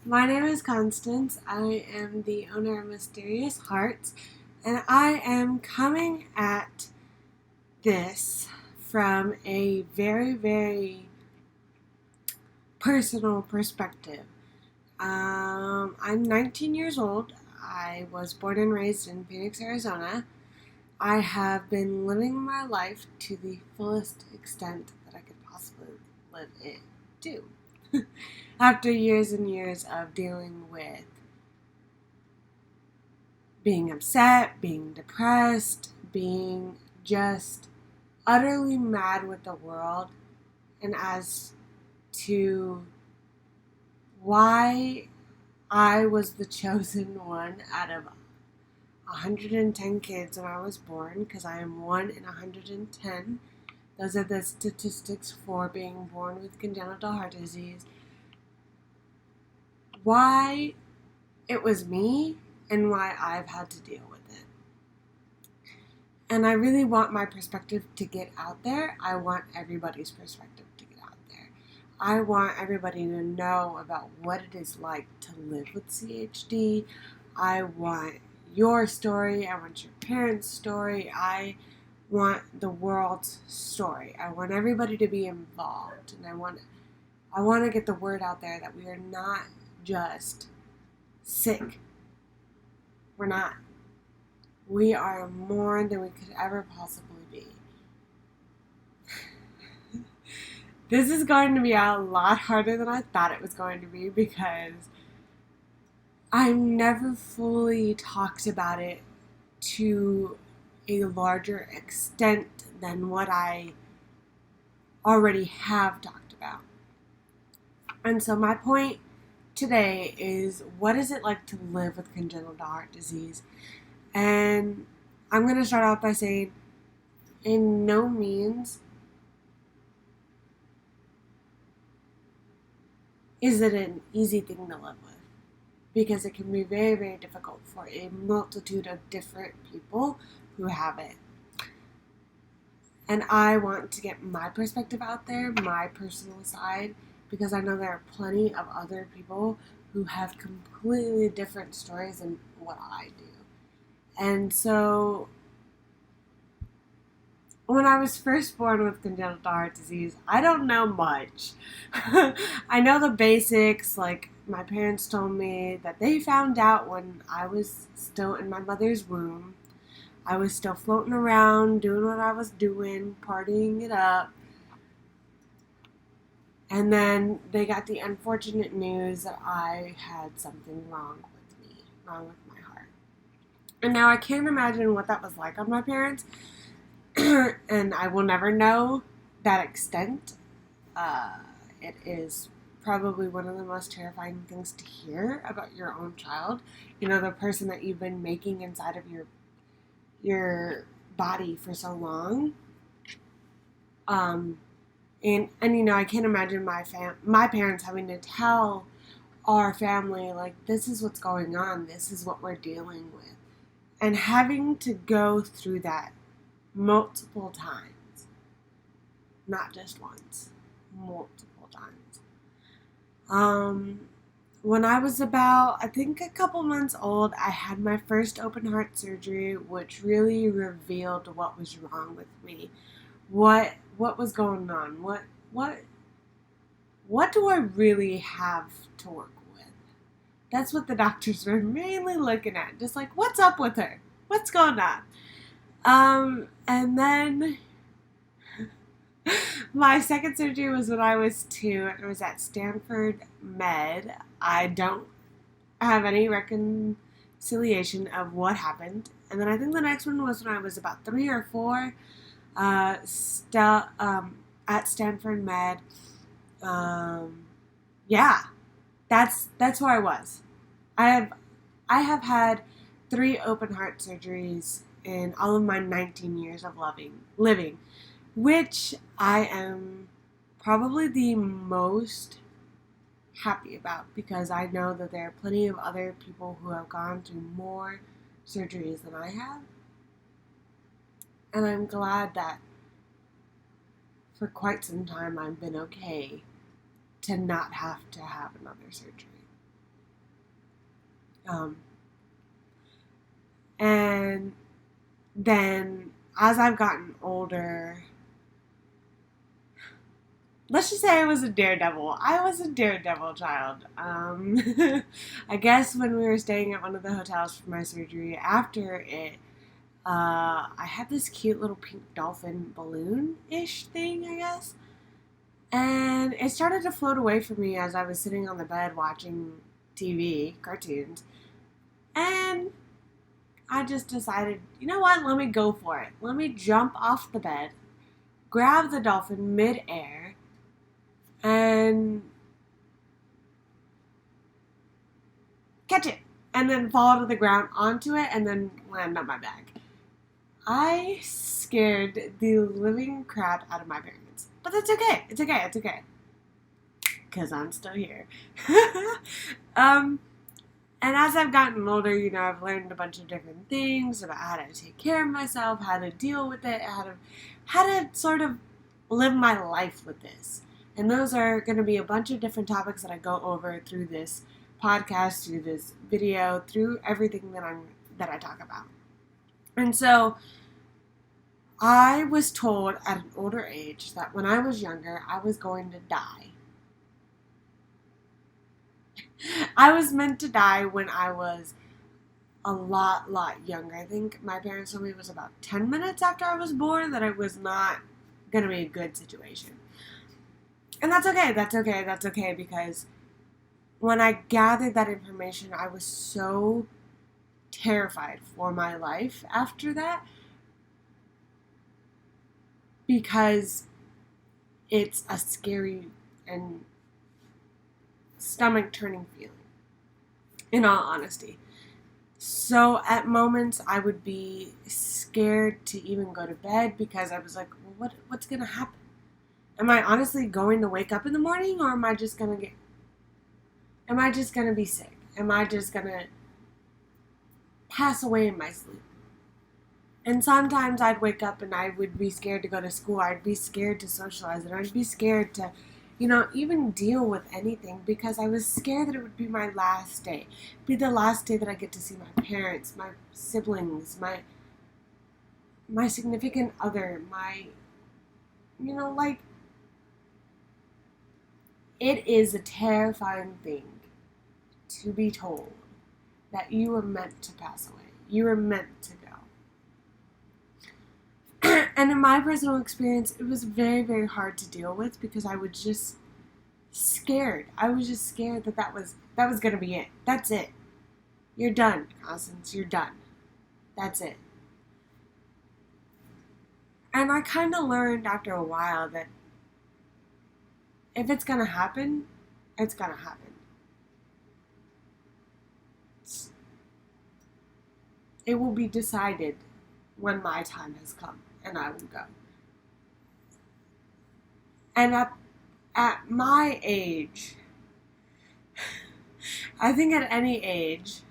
My name is Constance. I am the owner of Mysterious Hearts, and I am coming at this from a very, very personal perspective. I'm 19 years old. I was born and raised in Phoenix, Arizona. I have been living my life to the fullest extent that I could possibly live it to. After years and years of dealing with being upset, being depressed, being just utterly mad with the world, and as to why I was the chosen one out of 110 kids when I was born, because I am one in 110. Those are the statistics for being born with congenital heart disease. Why it was me and why I've had to deal with it. And I really want my perspective to get out there. I want everybody's perspective to get out there. I want everybody to know about what it is like to live with CHD. I want your story. I want your parents' story. I want the world's story. I want everybody to be involved. And I want to get the word out there that we are not just sick. We're not. We are more than we could ever possibly be. This is going to be a lot harder than I thought it was going to be because I've never fully talked about it to a larger extent than what I already have talked about. And so my point today is, what is it like to live with congenital heart disease? And I'm going to start off by saying, in no means is it an easy thing to live with, because it can be very, very difficult for a multitude of different people who have it. And I want to get my perspective out there, my personal side, because I know there are plenty of other people who have completely different stories than what I do. And so, when I was first born with congenital heart disease, I don't know much. I know the basics, like my parents told me that they found out when I was still in my mother's womb. I was still floating around, doing what I was doing, partying it up. And then they got the unfortunate news that I had something wrong with me, wrong with my heart. And now I can't imagine what that was like on my parents. And I will never know that extent. It is probably one of the most terrifying things to hear about your own child. You know, the person that you've been making inside of your body for so long. And you know, I can't imagine my parents having to tell our family, like, this is what's going on, this is what we're dealing with, and having to go through that multiple times, not just once, multiple times. When I was about, I think, a couple months old, I had my first open heart surgery, which really revealed what was wrong with me. What was going on? What do I really have to work with? That's what the doctors were mainly looking at. Just like, what's up with her? What's going on? And then my second surgery was when I was 2. It was at Stanford Med. I don't have any reconciliation of what happened. And then I think the next one was when I was about 3 or 4. At Stanford Med. Yeah, that's where I was. I have had 3 open heart surgeries in all of my 19 years of living, which I am probably the most happy about, because I know that there are plenty of other people who have gone through more surgeries than I have. And I'm glad that for quite some time I've been okay to not have to have another surgery. And then as I've gotten older, let's just say I was a daredevil. I was a daredevil child. I guess when we were staying at one of the hotels for my surgery, after it, I had this cute little pink dolphin balloon-ish thing, I guess. And it started to float away from me as I was sitting on the bed watching TV, cartoons. And I just decided, you know what, let me go for it. Let me jump off the bed, grab the dolphin mid-air, and catch it. And then fall to the ground onto it and then land on my back. I scared the living crap out of my parents. But that's okay. It's okay. It's okay. Because I'm still here. And as I've gotten older, I've learned a bunch of different things about how to take care of myself, how to deal with it, how to sort of live my life with this. And those are going to be a bunch of different topics that I go over through this podcast, through this video, through everything that I talk about. And so I was told at an older age that when I was younger, I was going to die. I was meant to die when I was a lot younger. I think my parents told me it was about 10 minutes after I was born that it was not going to be a good situation. And that's okay, because when I gathered that information, I was so terrified for my life after that, because it's a scary and stomach-turning feeling, in all honesty. So at moments, I would be scared to even go to bed because I was like, well, what's going to happen? Am I honestly going to wake up in the morning, or am I just going to be sick? Am I just going to pass away in my sleep? And sometimes I'd wake up and I would be scared to go to school. I'd be scared to socialize, and I'd be scared to, even deal with anything, because I was scared that it would be my last day. It'd be the last day that I get to see my parents, my siblings, my significant other, it is a terrifying thing to be told that you were meant to pass away. You were meant to go. And in my personal experience, it was very, very hard to deal with, because I was just scared. I was just scared that was going to be it. That's it. You're done, Constance. You're done. That's it. And I kind of learned after a while that if it's going to happen, it's going to happen. It will be decided when my time has come, and I will go. And at my age, I think at any age,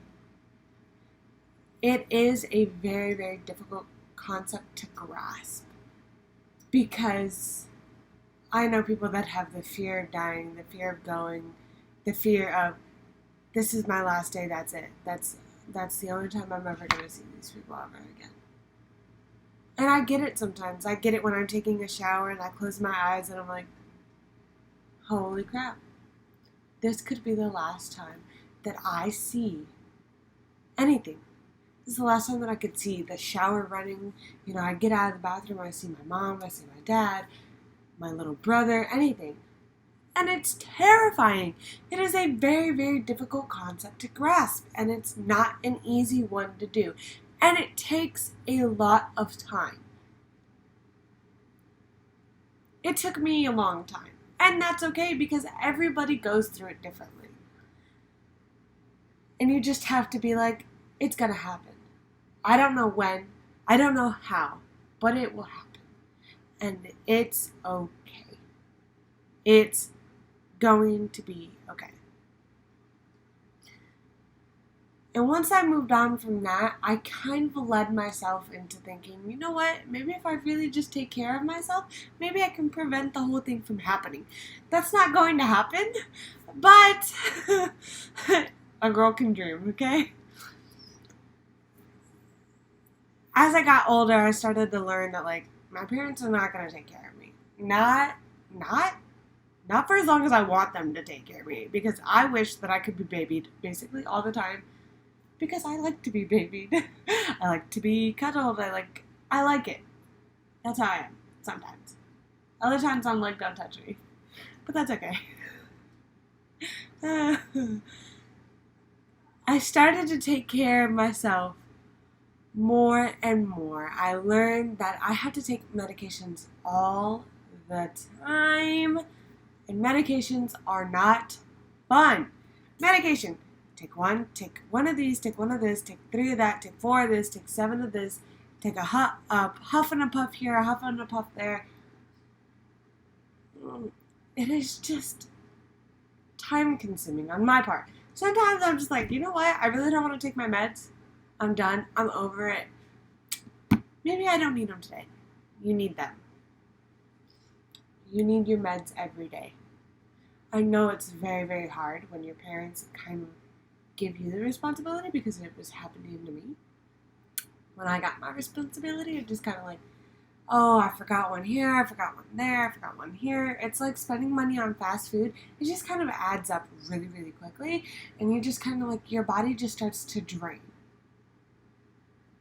it is a very, very difficult concept to grasp, because I know people that have the fear of dying, the fear of going, the fear of, this is my last day, that's it. That's the only time I'm ever going to see these people ever again. And I get it sometimes. I get it when I'm taking a shower and I close my eyes and I'm like, holy crap. This could be the last time that I see anything. This is the last time that I could see the shower running. I get out of the bathroom, I see my mom, I see my dad, my little brother, anything. And it's terrifying. It is a very, very difficult concept to grasp, and it's not an easy one to do. And it takes a lot of time. It took me a long time. And that's okay, because everybody goes through it differently. And you just have to be like, it's going to happen. I don't know when. I don't know how. But it will happen. And it's okay. It's going to be okay. And once I moved on from that, I kind of led myself into thinking, you know what, maybe if I really just take care of myself, maybe I can prevent the whole thing from happening. That's not going to happen, but A girl can dream, okay? As I got older, I started to learn that, like, my parents are not going to take care of me. Not for as long as I want them to take care of me, because I wish that I could be babied basically all the time, because I like to be babied. I like to be cuddled. I like it. That's how I am sometimes. Other times I'm like, don't touch me. But that's okay. I started to take care of myself more and more. I learned that I had to take medications all the time. And medications are not fun. Medication. Take one of these, take one of this, take 3 of that, take 4 of this, take 7 of this, take a huff and a puff here, a huff and a puff there. It is just time consuming on my part. Sometimes I'm just like, you know what? I really don't want to take my meds. I'm done. I'm over it. Maybe I don't need them today. You need them. You need your meds every day. I know it's very, very hard when your parents kind of give you the responsibility, because it was happening to me. When I got my responsibility, it just kind of like, oh, I forgot one here, I forgot one there, I forgot one here. It's like spending money on fast food. It just kind of adds up really, really quickly. And you just kind of like, your body just starts to drain.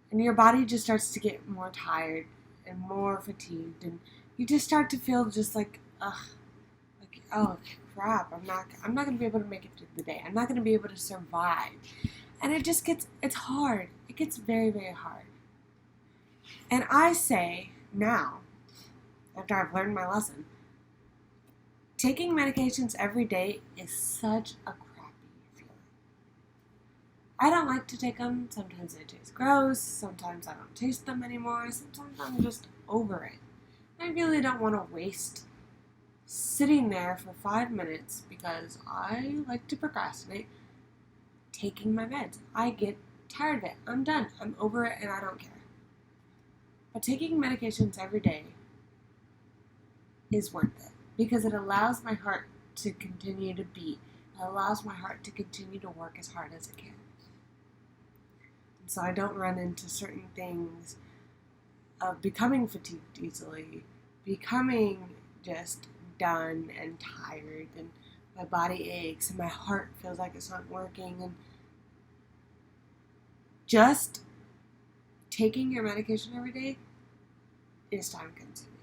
And your body just starts to get more tired and more fatigued. And you just start to feel just like, oh crap, I'm not going to be able to make it through the day. I'm not going to be able to survive. And it's hard. It gets very, very hard. And I say now, after I've learned my lesson, taking medications every day is such a crappy feeling. I don't like to take them. Sometimes they taste gross. Sometimes I don't taste them anymore. Sometimes I'm just over it. I really don't want to waste sitting there for 5 minutes, because I like to procrastinate, taking my meds. I get tired of it. I'm done. I'm over it, and I don't care. But taking medications every day is worth it, because it allows my heart to continue to beat. It allows my heart to continue to work as hard as it can. And so I don't run into certain things of becoming fatigued easily, becoming just done and tired, and my body aches and my heart feels like it's not working. And just taking your medication every day is time consuming.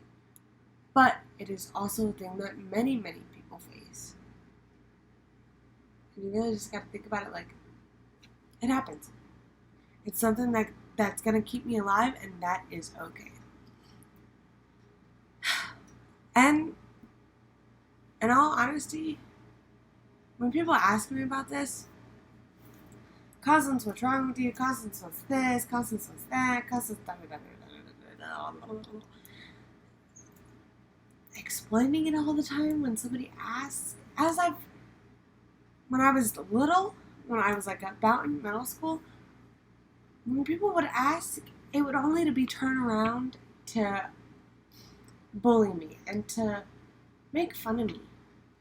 But it is also a thing that many, many people face. And you really just got to think about it like, it happens. It's something that's going to keep me alive, and that is okay. And in all honesty, when people ask me about this, Cousins, what's wrong with you? Cousins, what's this? Cousins, what's that? Cousins, explaining it all the time when somebody asks, when I was little, when I was like about in middle school, when people would ask, it would only to be turned around to bully me and to make fun of me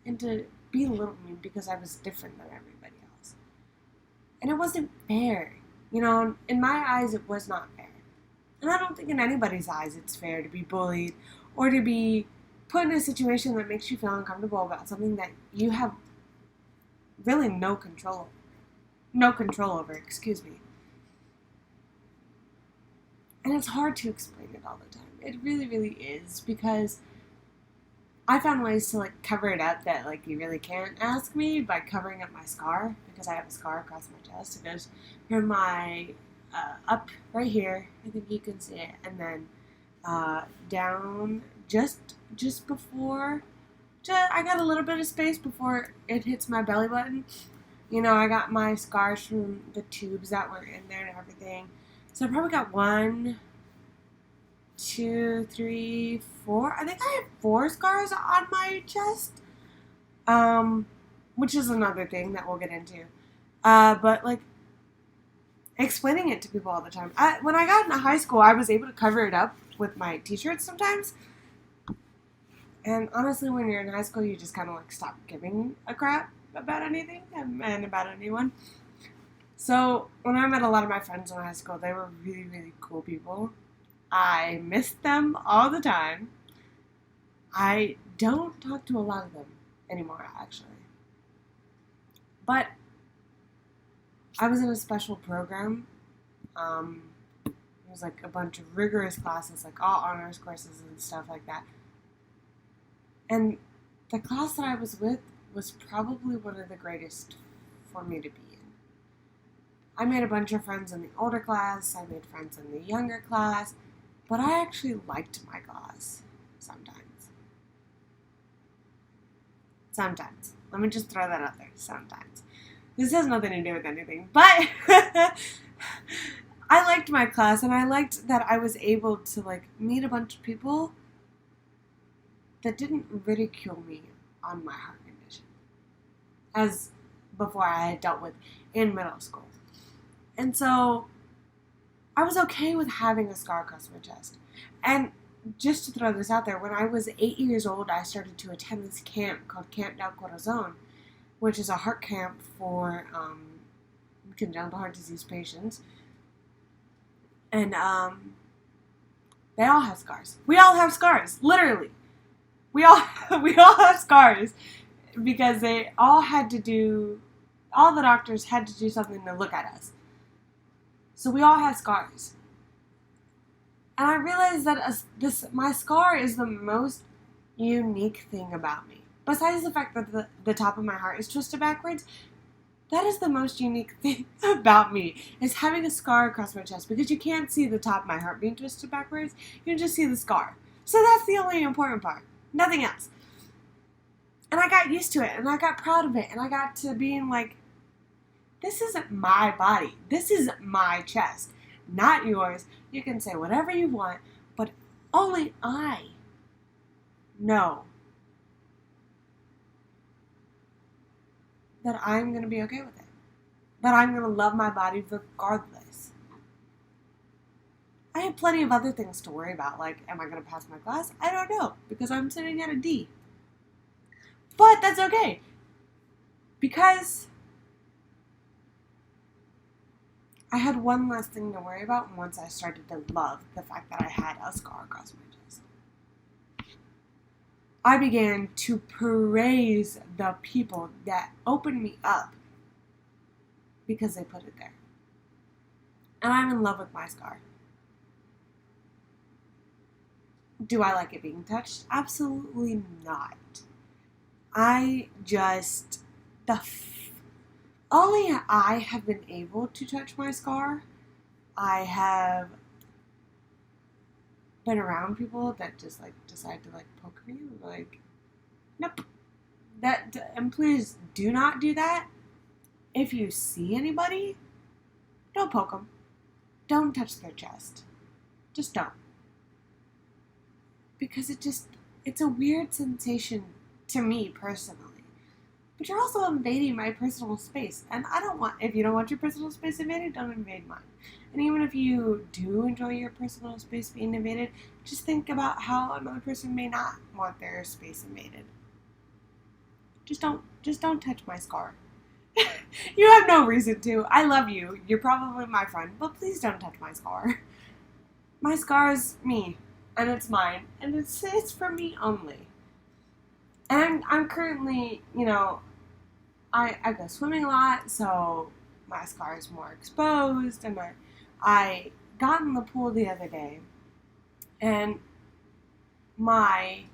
and to belittle me because I was different than everybody else. And it wasn't fair. You know, in my eyes, it was not fair. And I don't think in anybody's eyes it's fair to be bullied or to be put in a situation that makes you feel uncomfortable about something that you have really no control over, excuse me. And it's hard to explain it all the time. It really, really is, because I found ways to like cover it up that like you really can't ask me, by covering up my scar, because I have a scar across my chest. It goes from my up right here, I think you can see it, and then down just before, I got a little bit of space before it hits my belly button. You know, I got my scars from the tubes that were in there and everything. So I probably got 1, 2, 3, 4. I think I have 4 scars on my chest. Which is another thing that we'll get into. But like, explaining it to people all the time. When I got into high school, I was able to cover it up with my t-shirts sometimes. And honestly, when you're in high school, you just kind of like stop giving a crap about anything and about anyone. So when I met a lot of my friends in high school, they were really, really cool people. I missed them all the time. I don't talk to a lot of them anymore, actually. But I was in a special program. It was like a bunch of rigorous classes, like all honors courses and stuff like that. And the class that I was with was probably one of the greatest for me to be in. I made a bunch of friends in the older class, I made friends in the younger class, but I actually liked my class sometimes. Sometimes. Let me just throw that out there. Sometimes. This has nothing to do with anything, but I liked my class, and I liked that I was able to meet a bunch of people that didn't ridicule me on my heart condition, as before I had dealt with in middle school. And so I was okay with having a scar across my chest. And just to throw this out there, when I was 8 years old, I started to attend this camp called Camp del Corazon, which is a heart camp for congenital heart disease patients. And they all have scars. We all have scars, literally. We all have scars because all the doctors had to do something to look at us. So we all have scars. And I realized that my scar is the most unique thing about me. Besides the fact that the top of my heart is twisted backwards, that is the most unique thing about me, is having a scar across my chest, because you can't see the top of my heart being twisted backwards, you just see the scar. So that's the only important part. Nothing else. And I got used to it, and I got proud of it, and I got to being like, this isn't my body. This is my chest, not yours. You can say whatever you want, but only I know that I'm going to be okay with it. That I'm going to love my body regardless. I have plenty of other things to worry about, like, am I going to pass my class? I don't know, because I'm sitting at a D. But that's okay, because I had one less thing to worry about once I started to love the fact that I had a scar across my chest. I began to praise the people that opened me up because they put it there. And I'm in love with my scar. Do I like it being touched? Absolutely not. Only I have been able to touch my scar. I have been around people that just decide to poke me. Nope. And please do not do that. If you see anybody, don't poke them. Don't touch their chest. Just don't. Because it's a weird sensation to me personally. But you're also invading my personal space. And if you don't want your personal space invaded, don't invade mine. And even if you do enjoy your personal space being invaded, just think about how another person may not want their space invaded. Just don't touch my scar. You have no reason to. I love you. You're probably my friend, but please don't touch my scar. My scar is me, and it's mine, and it's for me only. And I'm currently, I go swimming a lot, so my scar is more exposed, and I got in the pool the other day, and my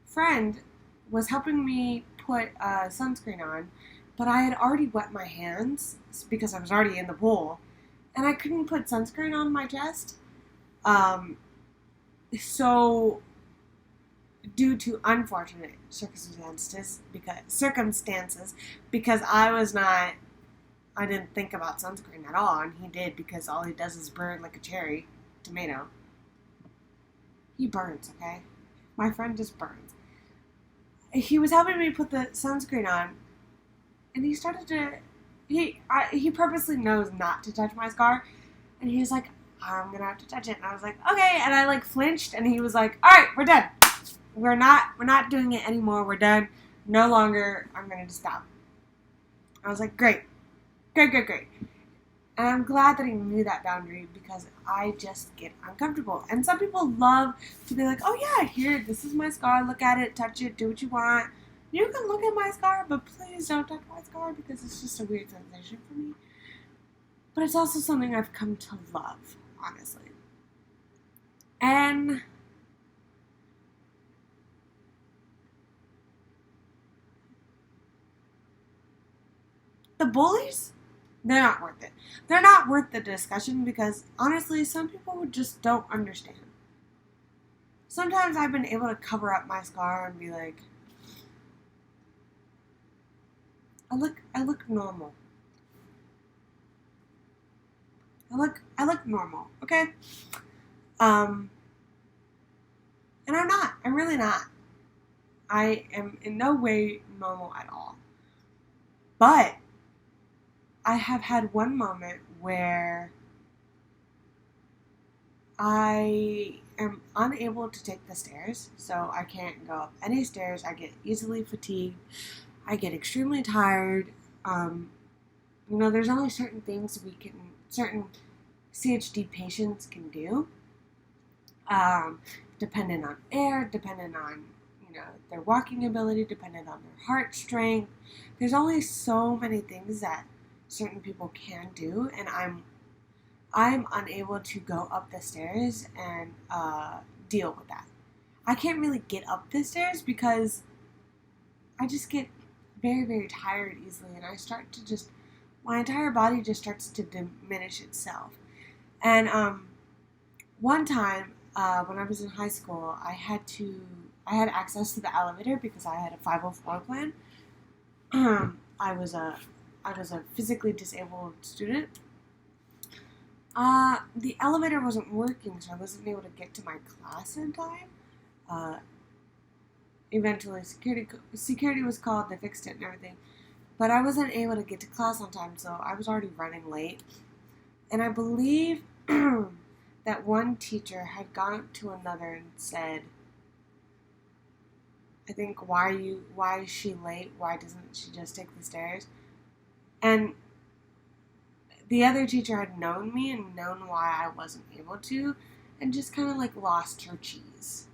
friend was helping me put sunscreen on, but I had already wet my hands because I was already in the pool, and I couldn't put sunscreen on my chest. So due to unfortunate circumstances, because I didn't think about sunscreen at all, and he did, because all he does is burn like a cherry tomato. He burns, okay? My friend just burns. He was helping me put the sunscreen on, and he started to, he purposely knows not to touch my scar, and he was like, I'm gonna have to touch it, and I was like, okay, and I flinched, and he was like, alright, we're done. We're not doing it anymore, we're done. No longer, I'm gonna just stop. I was like, great. Great, great, great. And I'm glad that he knew that boundary because I just get uncomfortable. And some people love to be like, oh yeah, here, this is my scar. Look at it, touch it, do what you want. You can look at my scar, but please don't touch my scar because it's just a weird sensation for me. But it's also something I've come to love, honestly. And the bullies, they're not worth it. They're not worth the discussion because honestly, some people just don't understand. Sometimes I've been able to cover up my scar and be like, I look normal. I look normal, okay? And I'm not. I'm really not. I am in no way normal at all. But I have had one moment where I am unable to take the stairs, so I can't go up any stairs. I get easily fatigued. I get extremely tired. There's only certain things certain CHD patients can do, dependent on air, dependent on, their walking ability, dependent on their heart strength. There's only so many things that certain people can do, and I'm unable to go up the stairs and deal with that. I can't really get up the stairs because I just get very, very tired easily, and I start to my entire body just starts to diminish itself. And one time when I was in high school, I had access to the elevator because I had a 504 plan. I was a physically disabled student. The elevator wasn't working, so I wasn't able to get to my class in time. Eventually, security was called. They fixed it and everything, but I wasn't able to get to class on time, so I was already running late. And I believe that one teacher had gone up to another and said, I think, why is she late? Why doesn't she just take the stairs? And the other teacher had known me and known why I wasn't able to, and just kind of like lost her cheese.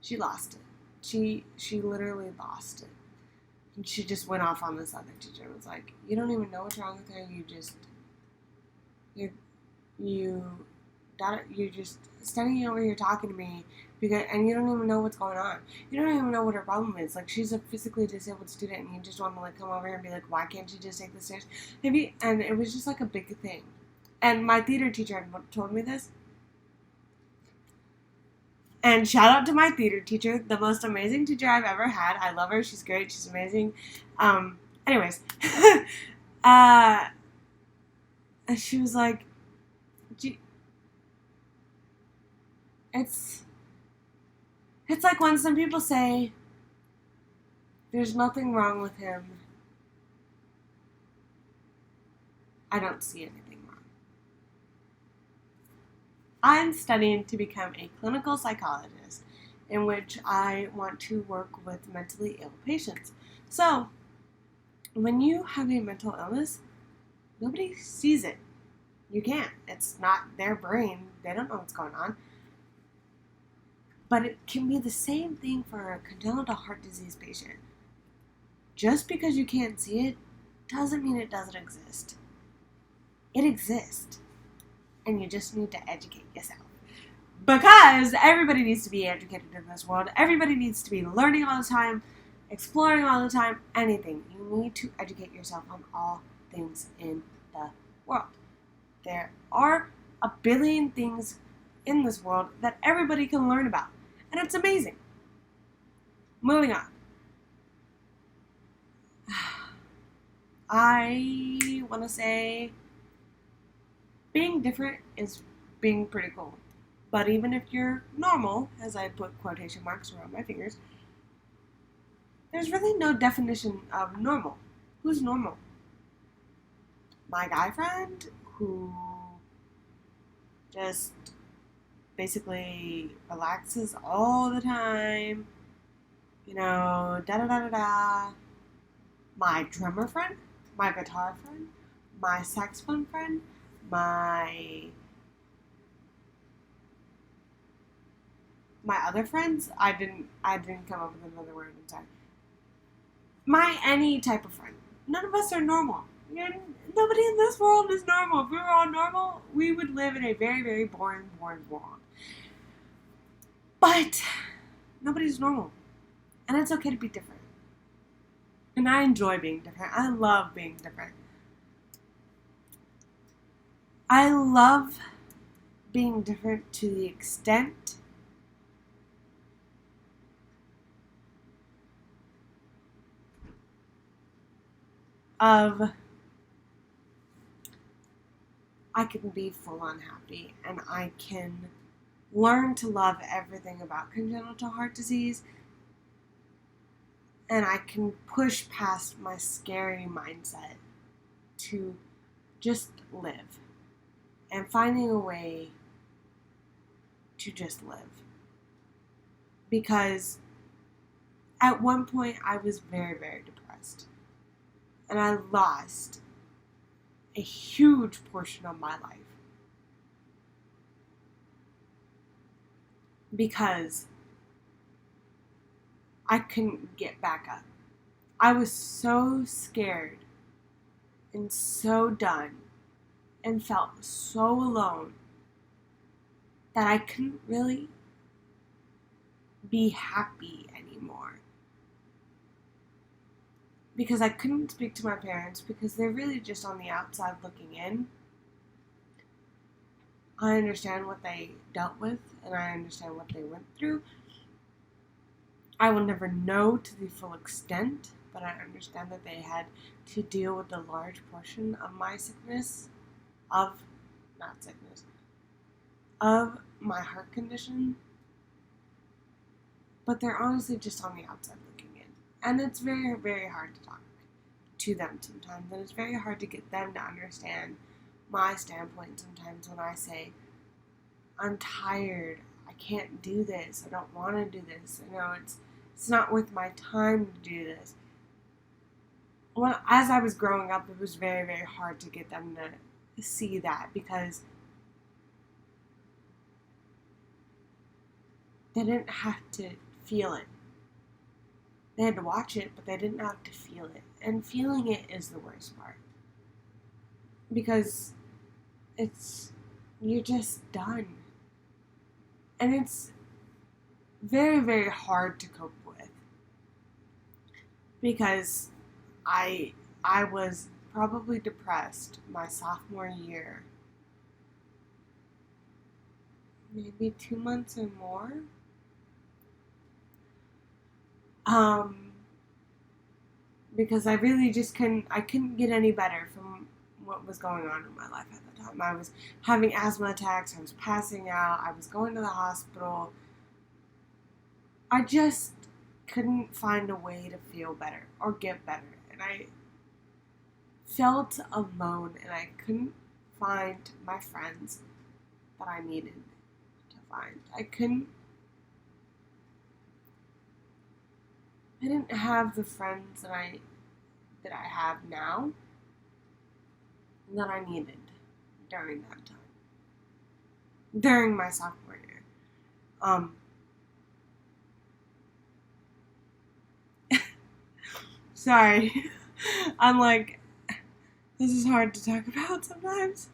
She lost it. She literally lost it. And she just went off on this other teacher and was like, you don't even know what's wrong with her. You're just standing over here talking to me and you don't even know what's going on. You don't even know what her problem is. Like, she's a physically disabled student and you just want to like come over here and be like, why can't you just take the stairs? And it was just like a big thing. And my theater teacher had told me this. And shout out to my theater teacher, the most amazing teacher I've ever had. I love her. She's great. She's amazing. Anyways, she was like, it's like when some people say there's nothing wrong with him. I don't see anything wrong. I'm studying to become a clinical psychologist, in which I want to work with mentally ill patients. So, when you have a mental illness, nobody sees it. You can't. It's not their brain. They don't know what's going on. But it can be the same thing for a congenital heart disease patient. Just because you can't see it doesn't mean it doesn't exist. It exists. And you just need to educate yourself. Because everybody needs to be educated in this world. Everybody needs to be learning all the time, exploring all the time, anything. You need to educate yourself on all things in the world. There are a billion things in this world that everybody can learn about. And it's amazing. Moving on. I want to say being different is being pretty cool. But even if you're normal, as I put quotation marks around my fingers, there's really no definition of normal. Who's normal? My guy friend who just basically relaxes all the time, da da da da da. My drummer friend, my guitar friend, my saxophone friend, my other friends. I didn't come up with another word. I'm sorry. My any type of friend. None of us are normal. Nobody in this world is normal. If we were all normal, we would live in a very, very boring world. But nobody's normal. And it's okay to be different. And I enjoy being different. I love being different. I love being different to the extent of I can be full on happy, and I can learn to love everything about congenital heart disease, and I can push past my scary mindset to just live and finding a way to just live. Because at one point I was very, very depressed, and I lost a huge portion of my life because I couldn't get back up. I was so scared and so done and felt so alone that I couldn't really be happy anymore. Because I couldn't speak to my parents because they're really just on the outside looking in. I understand what they dealt with and I understand what they went through. I will never know to the full extent, but I understand that they had to deal with a large portion of my of my heart condition. But they're honestly just on the outside looking in. And it's very, very hard to talk to them sometimes. And it's very hard to get them to understand my standpoint sometimes when I say, I'm tired, I can't do this, I don't want to do this, it's not worth my time to do this. Well, as I was growing up, it was very, very hard to get them to see that because they didn't have to feel it. They had to watch it, but they didn't have to feel it. And feeling it is the worst part. Because you're just done. And it's very, very hard to cope with. Because I was probably depressed my sophomore year. Maybe 2 months or more. Because I really just couldn't get any better from what was going on in my life at the time. I was having asthma attacks, I was passing out, I was going to the hospital. I just couldn't find a way to feel better or get better. And I felt alone and I couldn't find my friends that I needed to find. I didn't have the friends that I have now that I needed during that time. During my sophomore year. Sorry. I'm like, this is hard to talk about sometimes.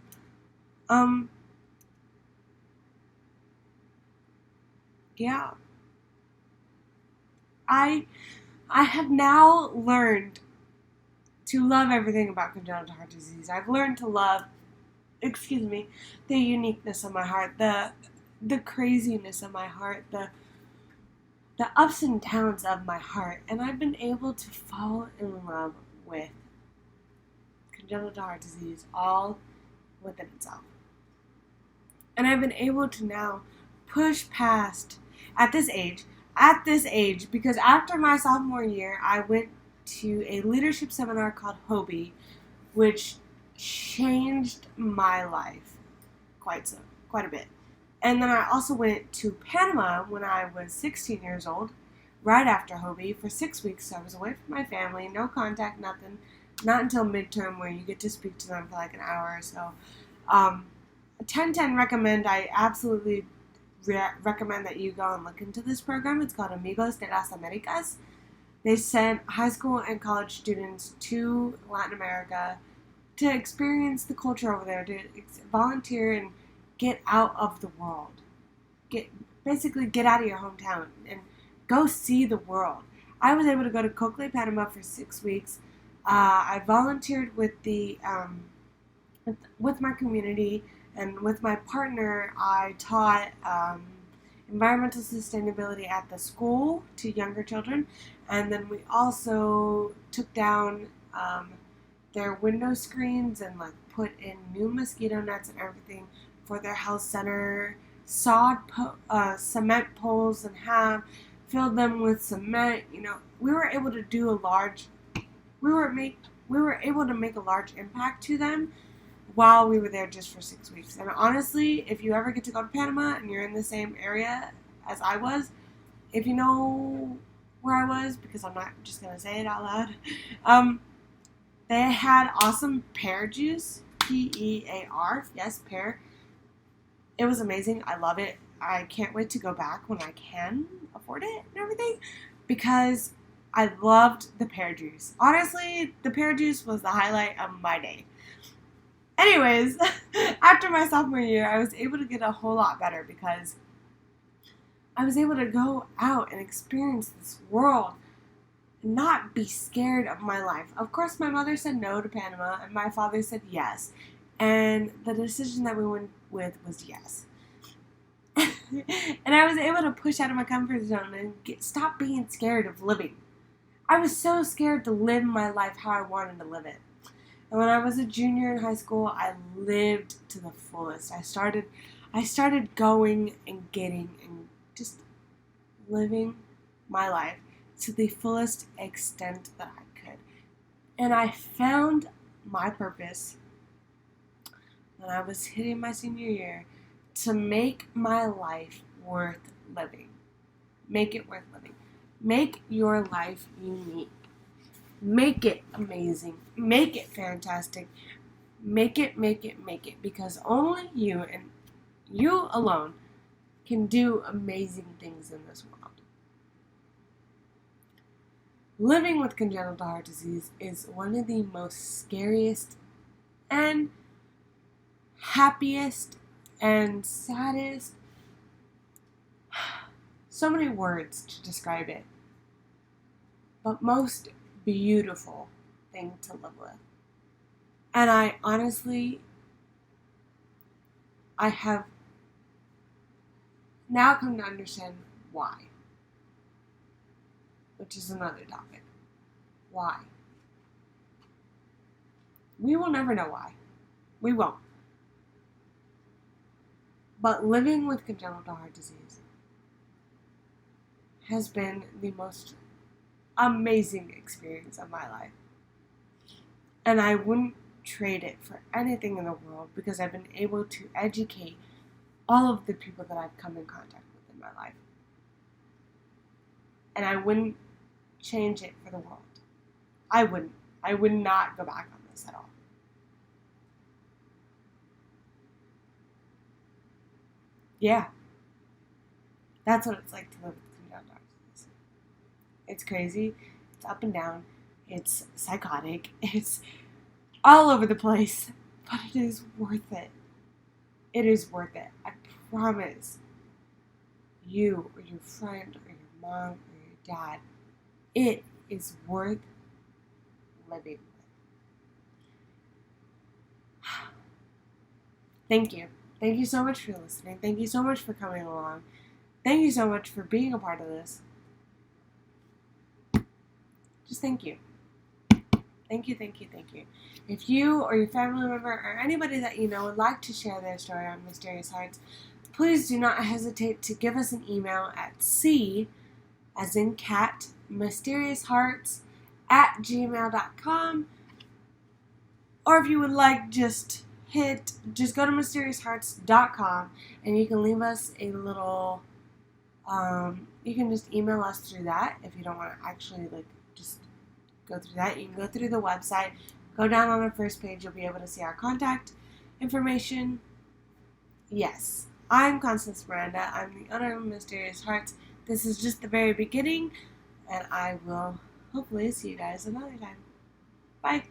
Yeah. I have now learned to love everything about congenital heart disease. I've learned to love, the uniqueness of my heart, the craziness of my heart, the ups and downs of my heart, and I've been able to fall in love with congenital heart disease all within itself. And I've been able to now push past, at this age, because after my sophomore year, I went to a leadership seminar called Hobie, which changed my life quite a bit. And then I also went to Panama when I was 16 years old, right after Hobie, for 6 weeks. So I was away from my family, no contact, nothing. not until midterm, where you get to speak to them for like an hour or so. 1010 recommend. I absolutely recommend that you go and look into this program. It's called Amigos de las Americas. They sent high school and college students to Latin America to experience the culture over there, to volunteer and get out of the world. Basically get out of your hometown and go see the world. I was able to go to Cocle, Panama for 6 weeks. I volunteered with with my community, and with my partner, I taught environmental sustainability at the school to younger children, and then we also took down their window screens and like put in new mosquito nets and everything for their health center. Sawed cement poles in half, filled them with cement. We were able to do we were able to make a large impact to them while we were there just for 6 weeks. And honestly, if you ever get to go to Panama and you're in the same area as I was, if you know where I was, because I'm not just going to say it out loud, they had awesome pear juice, Pear, yes, pear. It was amazing. I love it. I can't wait to go back when I can afford it and everything, because I loved the pear juice. Honestly, the pear juice was the highlight of my day. Anyways, after my sophomore year, I was able to get a whole lot better because I was able to go out and experience this world and not be scared of my life. Of course, my mother said no to Panama, and my father said yes. And the decision that we went with was yes. And I was able to push out of my comfort zone and stop being scared of living. I was so scared to live my life how I wanted to live it. And when I was a junior in high school, I lived to the fullest. I started going and getting and just living my life to the fullest extent that I could. And I found my purpose when I was hitting my senior year to make my life worth living. Make it worth living. Make your life unique. Make it amazing. Make it fantastic. Make it. Because only you and you alone can do amazing things in this world. Living with congenital heart disease is one of the most scariest and happiest and saddest, so many words to describe it, but most beautiful thing to live with. And I have now come to understand why, which is another topic. Why? We will never know why. We won't. But living with congenital heart disease has been the most amazing experience of my life. And I wouldn't trade it for anything in the world, because I've been able to educate all of the people that I've come in contact with in my life. And I wouldn't change it for the world. I wouldn't. I would not go back on this at all. Yeah. That's what it's like to live with congenital heart disease. It's crazy. It's up and down. It's psychotic. It's all over the place. But it is worth it. It is worth it. I promise. You or your friend or your mom or your dad, it is worth living with. Thank you. Thank you so much for listening. Thank you so much for coming along. Thank you so much for being a part of this. Just thank you. Thank you. If you or your family member or anybody that you know would like to share their story on Mysterious Hearts, please do not hesitate to give us an email at C, as in cat, mysterioushearts@gmail.com. Or if you would like, just go to mysterioushearts.com and you can leave us a little, you can just email us through that if you don't want to actually just go through that. You can go through the website. Go down on the first page. You'll be able to see our contact information. Yes, I'm Constance Miranda. I'm the owner of Mysterious Hearts. This is just the very beginning, and I will hopefully see you guys another time. Bye.